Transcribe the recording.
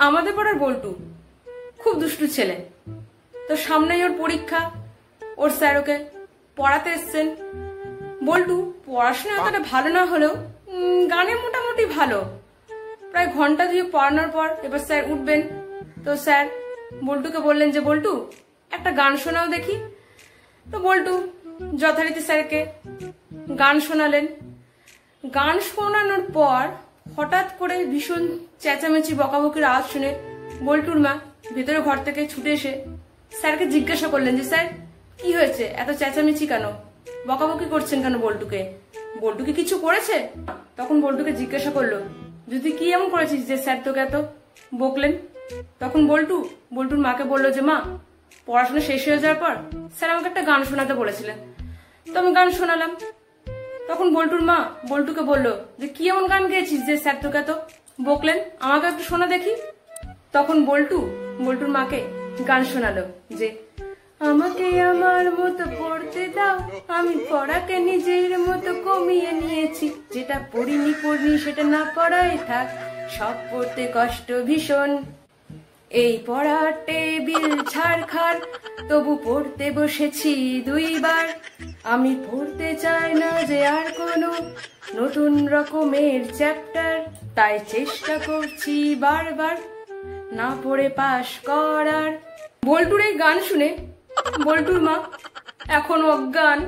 আমাদের পাড়ার বল্টু খুব দুষ্টু ছেলে। তো সামনেই ওর পরীক্ষা, ওর স্যার ওকে পড়াতে এসছেন। বল্টু পড়াশোনা এতটা ভালো না হলেও গানে মোটামুটি ভালো। প্রায় ঘন্টা 2 পড়ানোর পর এবার স্যার উঠবেন। তো স্যার বল্টুকে বললেন যে বল্টু একটা গান শোনাও দেখি। তো বল্টু যথারীতি স্যারকে গান শোনালেন। গান শোনানোর পর হঠাৎ করে ভীষণ চেঁচামেচি বকাবকির আওয়াজ শুনে বল্টুর মা ভেতরে ঘর থেকে ছুটে এসে স্যারকে জিজ্ঞাসা করলেন যে স্যার কি হয়েছে, এত চেঁচামেচি কেন, বকাবকি করছেন কেন বল্টুকে, বল্টুকে কিছু করেছে? তখন বল্টুকে জিজ্ঞাসা করলো যদি কি এমন করেছিস যে স্যার তোকে এত বকলেন। তখন বল্টুর মাকে বললো যে মা, পড়াশোনা শেষ হয়ে যাওয়ার পর স্যার আমাকে একটা গান শোনাতে বলেছিলেন, তো আমি গান শোনালাম। তখন বল্টুর মা বল্টুকে বললো যে কি এমন গান গেয়েছিস যে স্যার তোকে এত বকলেন, আমাকে একটু শোনা দেখি। তখন বল্টুর মাকে গান শোনালো যে আমাকে আমার মতো পড়তে দাও, আমি পড়াকে নিজের মতো কমিয়ে নিয়েছি, যেটা পড়িনি সেটা না পড়াই থাক, সব পড়তে কষ্ট ভীষণ, এই পড়ার টেবিল ছাড়খাড়, তবু পড়তে বসেছি 2 বার, আমি পড়তে চাই না যে আর কোনো নতুন রকমের চ্যাপ্টার, তাই চেষ্টা করছি বারবার না পড়ে পাশ করার। বল্টুর এই গান শুনে বল্টুর মা এখন অজ্ঞান।